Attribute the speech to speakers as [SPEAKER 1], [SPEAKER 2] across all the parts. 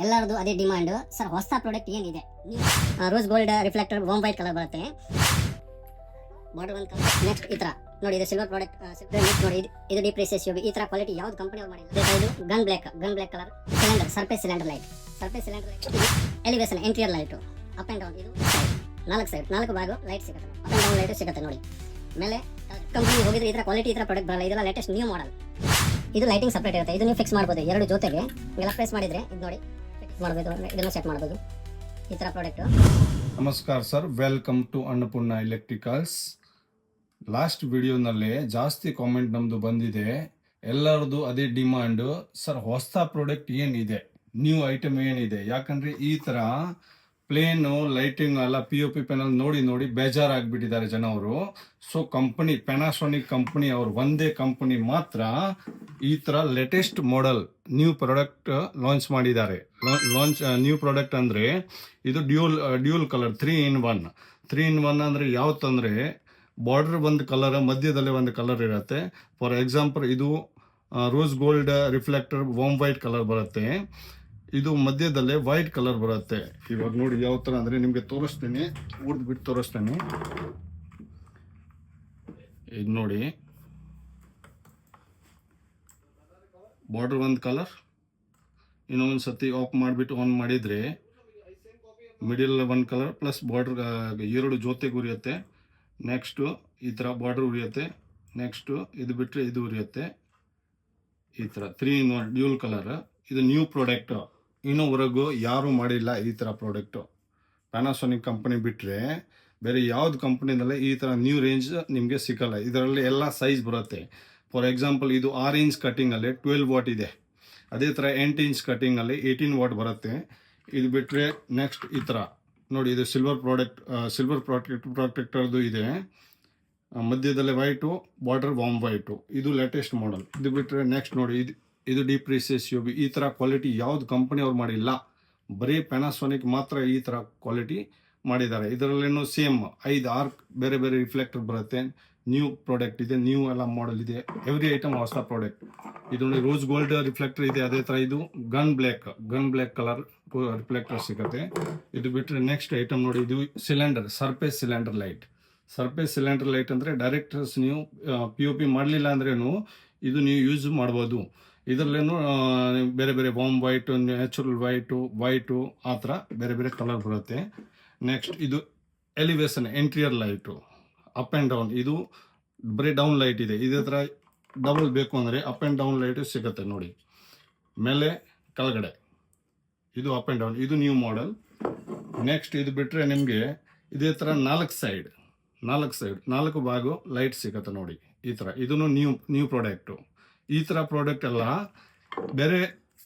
[SPEAKER 1] ಎಲ್ಲರದು ಅದೇ demand sir. ಹೊಸ ಪ್ರಾಡಕ್ಟ್ ಏನಿದೆ? Rose gold reflector warm white colour ಬರುತ್ತೆ, ಬಾರ್ಡರ್ ಒಂದು ಕಲರ್. ನೆಕ್ಸ್ಟ್ ಈ ತರ ನೋಡಿ, ಇದು ಸಿಲ್ವರ್ ಪ್ರಾಡಕ್ಟ್. ನೆಕ್ಸ್ಟ್ ನೋಡಿ, ಇದು ಡಿ ಪ್ರೆಸಿಯಸ್ ಯೂಬಿ. ಈ ತರ ಕ್ವಾಲಿಟಿ ಯಾವ್ದು ಕಂಪನಿ ಅವ್ರು ಮಾಡಿಲ್ಲ. ಇದು gun black colour cylinder, surface cylinder light. Elevation interior light, up and down. ಇದು ನಾಲ್ಕು ಭಾಗ ಲೈಟ್ ಸಿಗುತ್ತೆ, ಅಪ್ ಅಂಡ್ ಡೌನ್ ಲೈಟ್ ಸಿಗುತ್ತೆ ನೋಡಿ. ಮೇಲೆ ಕಂಪನಿ ಹೋಗಿದ್ರೆ ಈ ತರ ಕ್ವಾಲಿಟಿ, ಈ ತರ ಪ್ರಾಡಕ್ಟ್ ಬರಲ್ಲ. ಇದೆಲ್ಲ ಲೇಟೆಸ್ಟ್ ನ್ಯೂ ಮಾಡೆಲ್. ಇದು ಲೈಟಿಂಗ್ ಸಪರೇಟ್ ಇರುತ್ತೆ. ಇದು ನೀವು ಫಿಕ್ಸ್ ಮಾಡ್ಬೋದು ಎರಡು ಜೊತೆಗೆ. ಎಲ್ಲ ಪ್ರೆಸ್ ಮಾಡಿದ್ರೆ ಇದು ನೋಡಿ ಫಿಕ್ಸ್ ಮಾಡ್ಬೋದು, ಇದನ್ನು ಸೆಟ್ ಮಾಡ್ಬೋದು. ಈ ತರ ಪ್ರಾಡಕ್ಟ್.
[SPEAKER 2] ನಮಸ್ಕಾರ sir, welcome to Annapurna electricals. Last ವಿಡಿಯೋನಲ್ಲಿ ಜಾಸ್ತಿ ಕಾಮೆಂಟ್ ನಮ್ದು ಬಂದಿದೆ. ಎಲ್ಲರದು ಅದೇ ಡಿಮಾಂಡ್ ಸರ್, ಹೊಸ ಪ್ರಾಡಕ್ಟ್ ಏನಿದೆ, ನ್ಯೂ ಐಟಮ್ ಏನಿದೆ. ಯಾಕಂದ್ರೆ ಈ ತರ ಪ್ಲೇನು ಲೈಟಿಂಗ್ ಎಲ್ಲ POP ಪ್ಯಾನಲ್ ನೋಡಿ ಬೇಜಾರಾಗ್ಬಿಟ್ಟಿದ್ದಾರೆ ಜನ ಅವರು. ಸೊ ಕಂಪನಿ ಪ್ಯಾನಾಸೋನಿಕ್ ಕಂಪನಿ ಅವ್ರು ಒಂದೇ ಕಂಪನಿ ಮಾತ್ರ ಈ ತರ latest model new product launch ಮಾಡಿದ್ದಾರೆ. ನ್ಯೂ ಪ್ರಾಡಕ್ಟ್ ಅಂದ್ರೆ ಇದು ಡ್ಯೂಲ್ ಕಲರ್ 3 in 1 ಅಂದ್ರೆ ಯಾವತ್ತಂದ್ರೆ ಬಾರ್ಡರ್ ಒಂದು ಕಲರ್, ಮಧ್ಯದಲ್ಲಿ ಒಂದು ಕಲರ್ ಇರುತ್ತೆ. ಫಾರ್ ಎಕ್ಸಾಂಪಲ್ ಇದು rose gold reflector warm white colour ಬರುತ್ತೆ, ಇದು ಮಧ್ಯದಲ್ಲೇ ವೈಟ್ ಕಲರ್ ಬರುತ್ತೆ. ಇವಾಗ ನೋಡಿ ಯಾವ ತರ ಅಂದ್ರೆ ನಿಮ್ಗೆ ತೋರಿಸ್ತೇನೆ, ಬಿಟ್ಟು ತೋರಿಸ್ತೇನೆ. ಇದು ನೋಡಿ, ಬಾರ್ಡರ್ ಒಂದು ಕಲರ್, ಇನ್ನೊಂದು ಸತಿ ಆಫ್ ಮಾಡಿಬಿಟ್ಟು ಆನ್ ಮಾಡಿದ್ರೆ ಮಿಡಿಲ್ ಒಂದು ಕಲರ್ ಪ್ಲಸ್ ಬಾರ್ಡರ್ ಎರಡು ಜೊತೆಗೆ ಉರಿಯುತ್ತೆ. ನೆಕ್ಸ್ಟು ಈ ಥರ ಬಾರ್ಡರ್ ಉರಿಯುತ್ತೆ. ನೆಕ್ಸ್ಟು ಇದು ಬಿಟ್ಟರೆ ಇದು ಉರಿಯುತ್ತೆ. ಈ ಥರ 3 in 1 ಡ್ಯೂಲ್ ಕಲರ್. ಇದು ನ್ಯೂ ಪ್ರಾಡಕ್ಟ್, ಇನ್ನೂವರೆಗೂ ಯಾರೂ ಮಾಡಿಲ್ಲ ಈ ಥರ ಪ್ರಾಡಕ್ಟು. ಪ್ಯಾನಾಸೋನಿಕ್ ಕಂಪನಿ ಬಿಟ್ಟರೆ ಬೇರೆ ಯಾವ್ದು ಕಂಪನಿನಲ್ಲೇ ಈ ಥರ ನ್ಯೂ ರೇಂಜ್ ನಿಮಗೆ ಸಿಗಲ್ಲ. ಇದರಲ್ಲಿ ಎಲ್ಲ ಸೈಜ್ ಬರುತ್ತೆ. ಫಾರ್ ಎಕ್ಸಾಂಪಲ್ ಇದು 6 inch ಕಟ್ಟಿಂಗಲ್ಲಿ 12 watt ಇದೆ. ಅದೇ ಥರ 8 inch ಕಟ್ಟಿಂಗಲ್ಲಿ 18 watt ಬರುತ್ತೆ. ಇದು ಬಿಟ್ಟರೆ ನೆಕ್ಸ್ಟ್ ಈ ಥರ ನೋಡಿ, ಇದು ಸಿಲ್ವರ್ ಪ್ರಾಡಕ್ಟರ್ದು ಇದೆ. ಮಧ್ಯದಲ್ಲಿ ವೈಟು, ಬಾರ್ಡರ್ ವಾಮ್ ವೈಟು. ಇದು ಲೇಟೆಸ್ಟ್ ಮಾಡೆಲ್. ಇದು ಬಿಟ್ಟರೆ ನೆಕ್ಸ್ಟ್ ನೋಡಿ, ಇದು ಡಿ ಪ್ರೆಸಿಯಸ್ ಯೂಬಿ. ಈ ಥರ ಕ್ವಾಲಿಟಿ ಯಾವ್ದು ಕಂಪನಿ ಅವ್ರು ಮಾಡಿಲ್ಲ, ಬರೀ ಪ್ಯಾನಾಸೋನಿಕ್ ಮಾತ್ರ ಈ ಥರ ಕ್ವಾಲಿಟಿ ಮಾಡಿದ್ದಾರೆ. ಇದರಲ್ಲೇನು ಸೇಮ್ 5-6 ಬೇರೆ ರಿಫ್ಲೆಕ್ಟರ್ ಬರುತ್ತೆ. ನ್ಯೂ ಪ್ರಾಡಕ್ಟ್ ಇದೆ, ನ್ಯೂ ಎಲ್ಲ ಮಾಡೆಲ್ ಇದೆ. ಎವ್ರಿ ಐಟಮ್ ಹೊಸ ಪ್ರಾಡಕ್ಟ್. ಇದು ನೋಡಿ, ರೋಸ್ ಗೋಲ್ಡ್ ರಿಫ್ಲೆಕ್ಟರ್ ಇದೆ. ಅದೇ ಥರ ಇದು ಗನ್ ಬ್ಲ್ಯಾಕ್ ಕಲರ್ ರಿಫ್ಲೆಕ್ಟರ್ ಸಿಗುತ್ತೆ. ಇದು ಬಿಟ್ಟರೆ ನೆಕ್ಸ್ಟ್ ಐಟಮ್ ನೋಡಿ, ಇದು ಸಿಲಿಂಡರ್, ಸರ್ಫೇಸ್ ಸಿಲಿಂಡರ್ ಲೈಟ್ ಅಂದರೆ ಡೈರೆಕ್ಟರ್ಸ್ ನೀವು POP ಮಾಡಲಿಲ್ಲ ಅಂದ್ರೇನು ಇದು ನೀವು ಯೂಸ್ ಮಾಡ್ಬೋದು. ಇದರಲ್ಲೇನು ಬೇರೆ ವಾಮ್ ವೈಟು, ನ್ಯಾಚುರಲ್ ವೈಟು ಆ ಥರ ಬೇರೆ ಕಲರ್ ಬರುತ್ತೆ. ನೆಕ್ಸ್ಟ್ ಇದು elevation interior light, up and down. ಇದು ಬರೀ ಡೌನ್ ಲೈಟ್ ಇದೆ. ಇದೇ ಥರ ಡಬಲ್ ಬೇಕು ಅಂದರೆ ಅಪ್ ಆ್ಯಂಡ್ ಡೌನ್ ಲೈಟು ಸಿಗುತ್ತೆ ನೋಡಿ, ಮೇಲೆ ಕೆಳಗಡೆ. ಇದು ಅಪ್ ಆ್ಯಂಡ್ ಡೌನ್, ಇದು ನ್ಯೂ ಮಾಡೆಲ್. ನೆಕ್ಸ್ಟ್ ಇದು ಬಿಟ್ಟರೆ ನಿಮಗೆ ಇದೇ ಥರ 4 ಭಾಗ ಲೈಟ್ ಸಿಗುತ್ತೆ ನೋಡಿ ಈ ಥರ. ಇದನ್ನು ನ್ಯೂ ಪ್ರಾಡಕ್ಟು. ಈ ಥರ ಪ್ರಾಡಕ್ಟ್ ಎಲ್ಲ ಬೇರೆ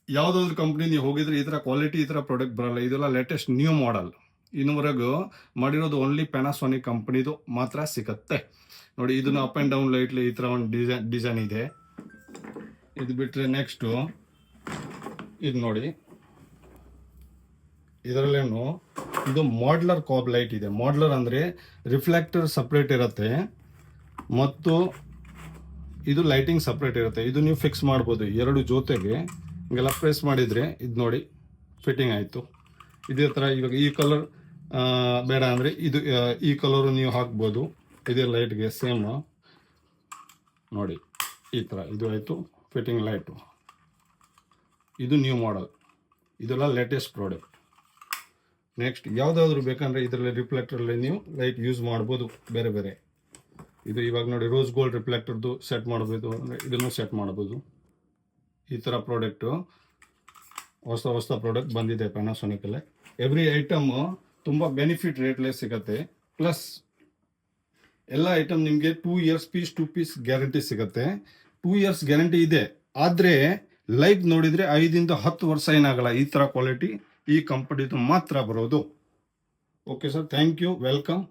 [SPEAKER 2] ಯಾವುದಾದ್ರು ಕಂಪ್ನಿ ನೀವು ಹೋಗಿದ್ರೆ ಈ ಥರ ಕ್ವಾಲಿಟಿ, ಈ ಥರ ಪ್ರಾಡಕ್ಟ್ ಬರಲ್ಲ. ಇದೆಲ್ಲ ಲೇಟೆಸ್ಟ್ ನ್ಯೂ ಮಾಡೆಲ್. ಇನ್ನುವರೆಗೂ ಮಾಡಿರೋದು ಓನ್ಲಿ ಪ್ಯಾನಾಸೋನಿಕ್ ಕಂಪ್ನಿದು ಮಾತ್ರ ಸಿಗುತ್ತೆ ನೋಡಿ. ಇದನ್ನು ಅಪ್ ಆ್ಯಂಡ್ ಡೌನ್ ಲೈಟ್ಲಿ ಈ ಥರ ಒಂದು ಡಿಸೈನ್ ಇದೆ. ಇದು ಬಿಟ್ಟರೆ ನೆಕ್ಸ್ಟು ಇದು ನೋಡಿ, ಇದರಲ್ಲೇನು ಇದು ಮಾಡ್ಲರ್ ಕಾಬ್ ಲೈಟ್ ಇದೆ. ಮಾಡ್ಲರ್ ಅಂದರೆ ರಿಫ್ಲೆಕ್ಟರ್ ಸಪ್ರೇಟ್ ಇರುತ್ತೆ ಮತ್ತು ಇದು ಲೈಟಿಂಗ್ ಸಪ್ರೇಟ್ ಇರುತ್ತೆ. ಇದು ನೀವು ಫಿಕ್ಸ್ ಮಾಡ್ಬೋದು ಎರಡು ಜೊತೆಗೆ. ಹಿಂಗೆಲ್ಲ ಪ್ರೆಸ್ ಮಾಡಿದರೆ ಇದು ನೋಡಿ ಫಿಟ್ಟಿಂಗ್ ಆಯಿತು. ಇದೇ ಥರ ಇವಾಗ ಈ ಕಲರ್ ಬೇಡ ಅಂದರೆ ಈ ಕಲರು ನೀವು ಹಾಕ್ಬೋದು. ಇದೇ ಲೈಟ್ಗೆ ಸೇಮ್ ನೋಡಿ ಈ ಥರ ಇದು ಆಯಿತು ಫಿಟ್ಟಿಂಗ್ ಲೈಟು. ಇದು ನ್ಯೂ ಮಾಡೆಲ್, ಇದೆಲ್ಲ ಲೇಟೆಸ್ಟ್ ಪ್ರಾಡಕ್ಟ್. ನೆಕ್ಸ್ಟ್ ಯಾವುದಾದ್ರೂ ಬೇಕಂದರೆ ಇದರಲ್ಲಿ ರಿಫ್ಲೆಕ್ಟರಲ್ಲಿ ನೀವು ಲೈಟ್ ಯೂಸ್ ಮಾಡ್ಬೋದು ಬೇರೆ. ಇದು ಇವಾಗ ನೋಡಿ, ರೋಸ್ ಗೋಲ್ಡ್ ರಿಫ್ಲೆಕ್ಟರ್ದು ಸೆಟ್ ಮಾಡ್ಬೋದು ಅಂದರೆ ಇದನ್ನು ಸೆಟ್ ಮಾಡ್ಬೋದು. ಈ ಥರ ಪ್ರಾಡಕ್ಟು ಹೊಸ ಪ್ರಾಡಕ್ಟ್ ಬಂದಿದೆ ಪ್ಯಾನಾಸೋನಿಕಲ್ಲೇ. ಎವ್ರಿ ಐಟಮ್ ತುಂಬ ಬೆನಿಫಿಟ್ ರೇಟ್ಲೇ ಸಿಗುತ್ತೆ. ಪ್ಲಸ್ ಎಲ್ಲ ಐಟಮ್ ನಿಮಗೆ 2 years ಟೂ ಪೀಸ್ ಗ್ಯಾರಂಟಿ ಸಿಗುತ್ತೆ. 2 years ಗ್ಯಾರಂಟಿ ಇದೆ. ಆದರೆ ಲೈಫ್ ನೋಡಿದರೆ 5-10 ವರ್ಷ ಏನಾಗಲ್ಲ. ಈ ಥರ ಕ್ವಾಲಿಟಿ ಈ ಕಂಪನಿದು ಮಾತ್ರ ಬರೋದು. Okay sir, thank you, welcome.